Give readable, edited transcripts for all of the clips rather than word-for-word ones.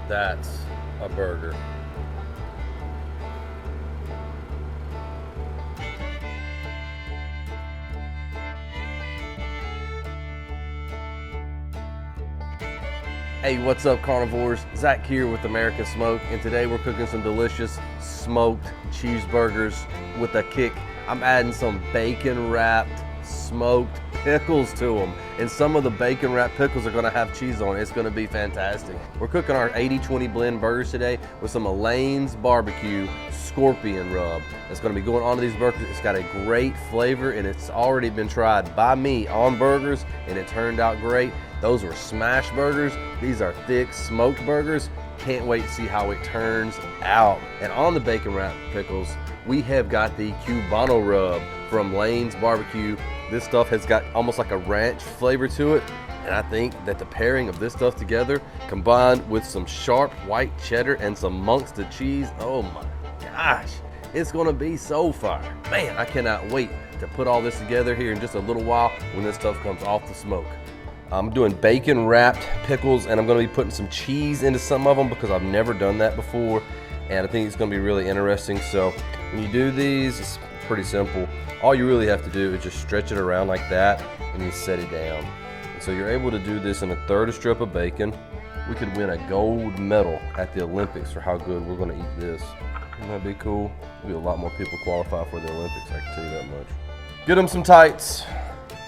That's a burger. Hey, what's up, carnivores? Zach here with American Smoke, and today we're cooking some delicious smoked cheeseburgers with a kick. I'm adding some bacon wrapped smoked pickles to them, and some of the bacon wrapped pickles are gonna have cheese on it. It's gonna be fantastic. We're cooking our 80-20 blend burgers today with some Elaine's barbecue scorpion rub. It's gonna be going onto these burgers. It's got a great flavor, and it's already been tried by me on burgers, and it turned out great. Those were smash burgers. These are thick smoked burgers. Can't wait to see how it turns out. And on the bacon wrapped pickles, we have got the Cubano rub from Lane's Barbecue. This stuff has got almost like a ranch flavor to it. And I think that the pairing of this stuff together, combined with some sharp white cheddar and some Munster cheese, oh my gosh, it's gonna be so fire. Man, I cannot wait to put all this together here in just a little while when this stuff comes off the smoke. I'm doing bacon wrapped pickles, and I'm gonna be putting some cheese into some of them because I've never done that before, and I think it's gonna be really interesting. So when you do these, it's pretty simple. All you really have to do is just stretch it around like that and you set it down. And so you're able to do this in a third a strip of bacon. We could win a gold medal at the Olympics for how good we're gonna eat this. Wouldn't that be cool? There'll be a lot more people qualify for the Olympics, I can tell you that much. Get them some tights.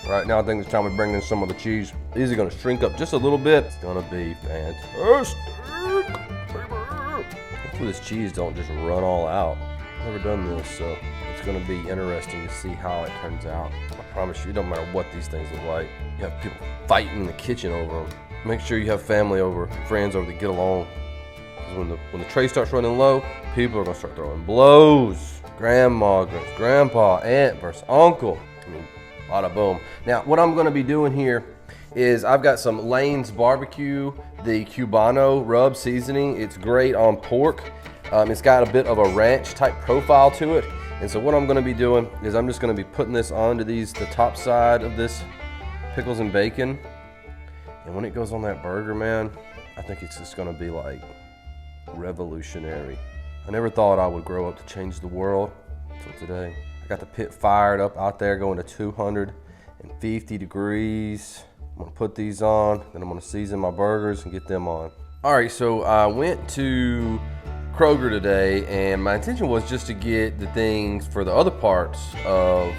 Right now, I think it's time we bring in some of the cheese. These are gonna shrink up just a little bit. It's gonna be fantastic. Hopefully this cheese don't just run all out. Never done this, so it's gonna be interesting to see how it turns out. I promise you, it don't matter what these things look like. You have people fighting in the kitchen over them. Make sure you have family over, friends over to get along. Because when the tray starts running low, people are gonna start throwing blows. Grandma versus grandpa, aunt versus uncle. I mean, bada boom. Now, what I'm gonna be doing here is I've got some Lane's Barbecue, the Cubano rub seasoning. It's great on pork. It's got a bit of a ranch type profile to it. And so what I'm gonna be doing is I'm just gonna be putting this onto the top side of this pickles and bacon. And when it goes on that burger, man, I think it's just gonna be like revolutionary. I never thought I would grow up to change the world until today. I got the pit fired up out there going to 250 degrees. I'm gonna put these on, then I'm gonna season my burgers and get them on. All right, so I went to Kroger today, and my intention was just to get the things for the other parts of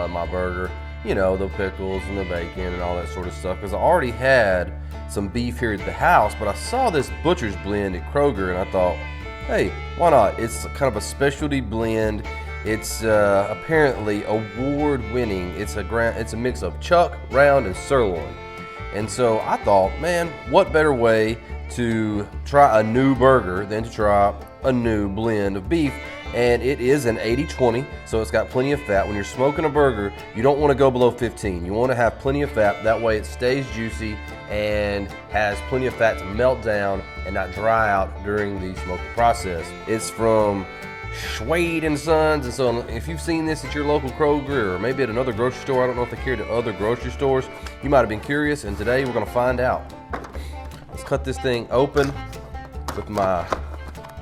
my burger. You know, the pickles and the bacon and all that sort of stuff, because I already had some beef here at the house, but I saw this butcher's blend at Kroger, and I thought, hey, why not? It's kind of a specialty blend. It's apparently award-winning. It's a mix of chuck, round, and sirloin. And so I thought, man, what better way to try a new burger than to try a new blend of beef? And it is an 80-20, so it's got plenty of fat. When you're smoking a burger, you don't want to go below 15. You want to have plenty of fat. That way it stays juicy and has plenty of fat to melt down and not dry out during the smoking process. It's from Schwade and Sons, and so if you've seen this at your local Kroger or maybe at another grocery store, I don't know if they carry it at other grocery stores, you might have been curious, and today we're gonna find out. Let's cut this thing open with my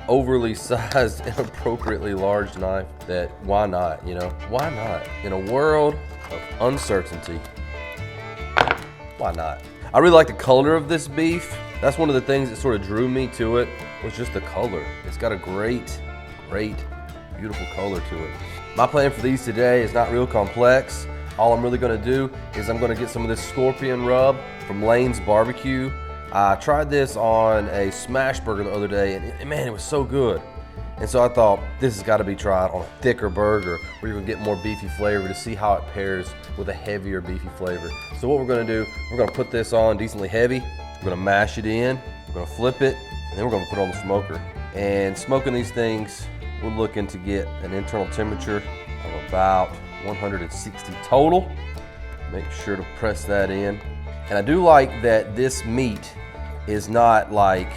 overly sized, inappropriately large knife. That, why not, you know? Why not? In a world of uncertainty, why not? I really like the color of this beef. That's one of the things that sort of drew me to it, was just the color. It's got a great, beautiful color to it. My plan for these today is not real complex. All I'm really gonna do is I'm gonna get some of this scorpion rub from Lane's Barbecue. I tried this on a smash burger the other day, and man, it was so good. And so I thought, this has gotta be tried on a thicker burger where you're gonna get more beefy flavor to see how it pairs with a heavier beefy flavor. So what we're gonna do, we're gonna put this on decently heavy, we're gonna mash it in, we're gonna flip it, and then we're gonna put it on the smoker. And smoking these things, we're looking to get an internal temperature of about 160 total. Make sure to press that in. And I do like that this meat is not like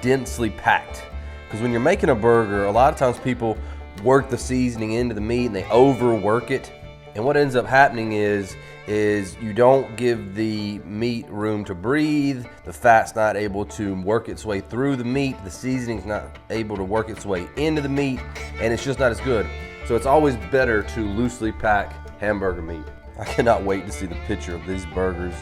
densely packed. Because when you're making a burger, a lot of times people work the seasoning into the meat and they overwork it. And what ends up happening is you don't give the meat room to breathe. The fat's not able to work its way through the meat. The seasoning's not able to work its way into the meat, and it's just not as good. So it's always better to loosely pack hamburger meat. I cannot wait to see the picture of these burgers.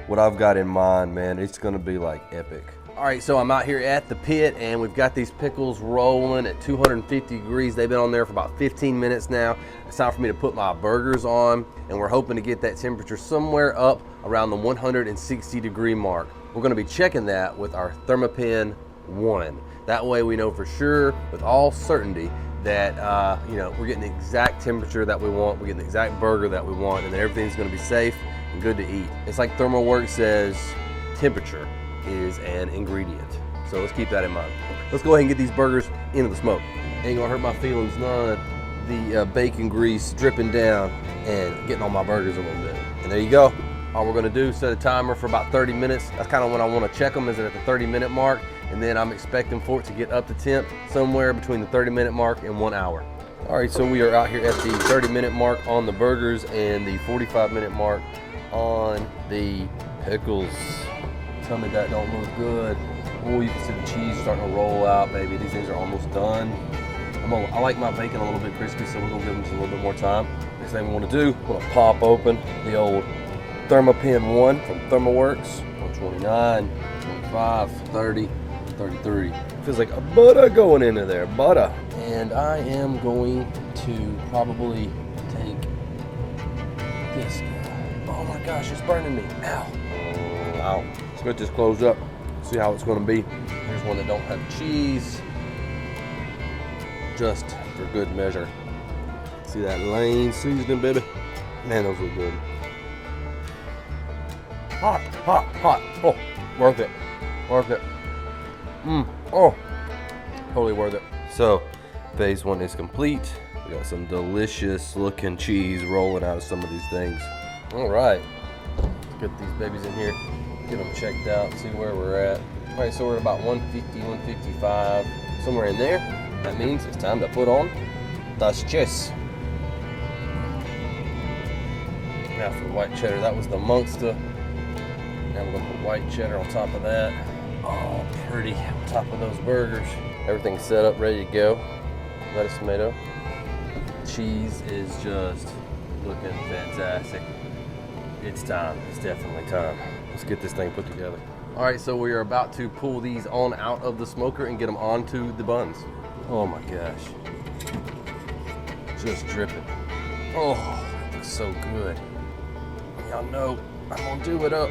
What I've got in mind, man, it's gonna be like epic. All right, so I'm out here at the pit and we've got these pickles rolling at 250 degrees. They've been on there for about 15 minutes now. It's time for me to put my burgers on, and we're hoping to get that temperature somewhere up around the 160 degree mark. We're gonna be checking that with our Thermapen 1. That way we know for sure, with all certainty, that we're getting the exact temperature that we want, we're getting the exact burger that we want, and that everything's gonna be safe and good to eat. It's like ThermoWorks says, temperature is an ingredient. So let's keep that in mind. Let's go ahead and get these burgers into the smoke. Ain't gonna hurt my feelings none. The bacon grease dripping down and getting on my burgers a little bit. And there you go. All we're gonna do, set a timer for about 30 minutes. That's kind of when I wanna check them, is at the 30-minute mark. And then I'm expecting for it to get up to temp somewhere between the 30-minute mark and 1 hour. All right, so we are out here at the 30-minute mark on the burgers and the 45-minute mark on the pickles. Tell me that don't look good. Oh, you can see the cheese starting to roll out, baby. These things are almost done. I like my bacon a little bit crispy, so we're gonna give them just a little bit more time. Next thing we wanna do, we're gonna pop open the old Thermapen 1 from ThermoWorks. 129, 25, 30, 33. Feels like a butter going into there, butter. And I am going to probably take this guy. Oh my gosh, it's burning me. Ow. Wow. Let's get this closed up, see how it's gonna be. Here's one that don't have cheese, just for good measure. See that lane seasoning, baby? Man, those look good. Hot, hot, hot. Oh, worth it, worth it. Oh, totally worth it. So, phase 1 is complete. We got some delicious looking cheese rolling out of some of these things. All right, let's get these babies in here. Get them checked out, see where we're at. All right, so we're at about 150, 155, somewhere in there. That means it's time to put on das cheese. Now for the white cheddar, that was the Monster. Now we're gonna put white cheddar on top of that. Oh, pretty, on top of those burgers. Everything's set up, ready to go. Lettuce, tomato. Cheese is just looking fantastic. It's time, it's definitely time. Let's get this thing put together. All right, so we are about to pull these on out of the smoker and get them onto the buns. Oh my gosh. Just dripping. Oh, that looks so good. Y'all know I'm gonna do it up.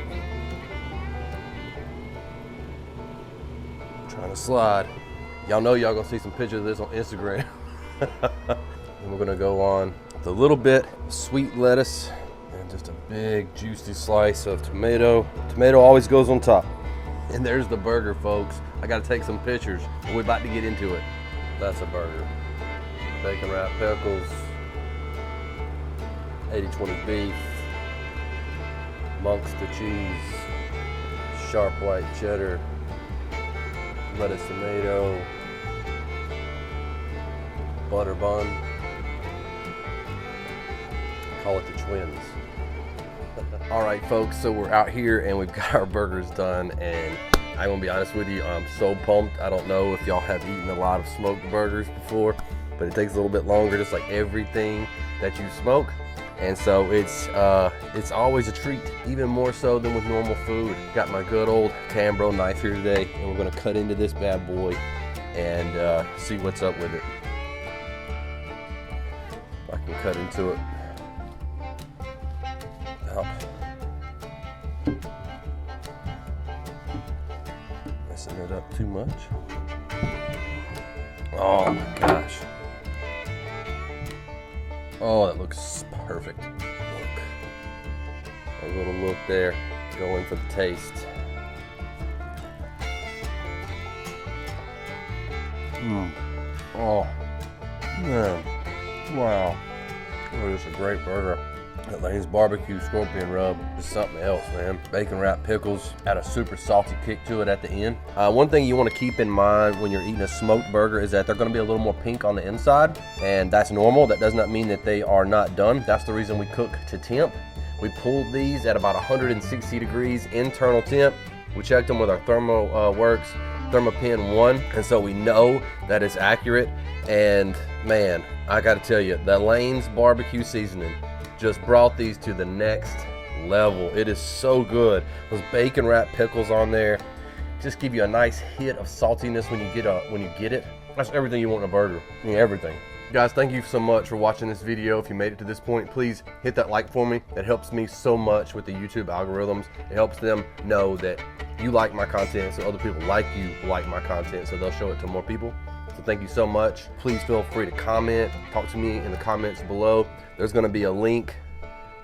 Trying to slide. Y'all know y'all gonna see some pictures of this on Instagram. And we're gonna go on with a little bit of sweet lettuce and just a big juicy slice of tomato. Tomato always goes on top. And there's the burger, folks. I gotta take some pictures. We're about to get into it. That's a burger. Bacon wrapped pickles, 80-20 beef, Monster cheese, sharp white cheddar, lettuce, tomato, butter bun. Call it the twins. All right, folks, so we're out here and we've got our burgers done, and I'm gonna be honest with you, I'm so pumped. I don't know if y'all have eaten a lot of smoked burgers before, but it takes a little bit longer, just like everything that you smoke. And so it's always a treat, even more so than with normal food. Got my good old Tambro knife here today, and we're gonna cut into this bad boy and see what's up with it. If I can cut into it. Oh. Messing it up too much. Oh my gosh. Oh, that looks perfect. Look. A little look there. Going for the taste. Oh, man. Wow. Oh, this is a great burger. That Lane's barbecue scorpion rub is something else, man. Bacon wrapped pickles add a super salty kick to it at the end. One thing you want to keep in mind when you're eating a smoked burger is that they're going to be a little more pink on the inside, and that's normal. That does not mean that they are not done. That's the reason we cook to temp. We pulled these at about 160 degrees internal temp. We checked them with our ThermoWorks ThermoPen 1, and so we know that it's accurate. And man, I got to tell you, the Lane's barbecue seasoning just brought these to the next level. It is so good. Those bacon wrapped pickles on there just give you a nice hit of saltiness when you get it. That's everything you want in a burger. I mean, everything. Guys, thank you so much for watching this video. If you made it to this point, please hit that like for me. It helps me so much with the YouTube algorithms. It helps them know that you like my content, so other people like you like my content, so they'll show it to more people. So thank you so much. Please feel free to comment, talk to me in the comments below. There's gonna be a link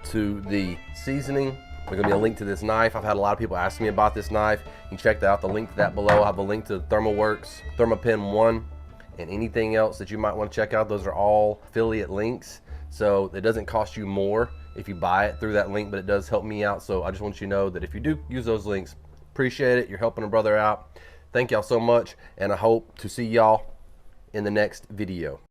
to the seasoning. There's gonna be a link to this knife. I've had a lot of people ask me about this knife. You can check that out, the link to that below. I have a link to the ThermoWorks ThermoPen 1 and anything else that you might want to check out. Those are all affiliate links. So it doesn't cost you more if you buy it through that link, but it does help me out. So I just want you to know that if you do use those links, appreciate it. You're helping a brother out. Thank y'all so much, and I hope to see y'all in the next video.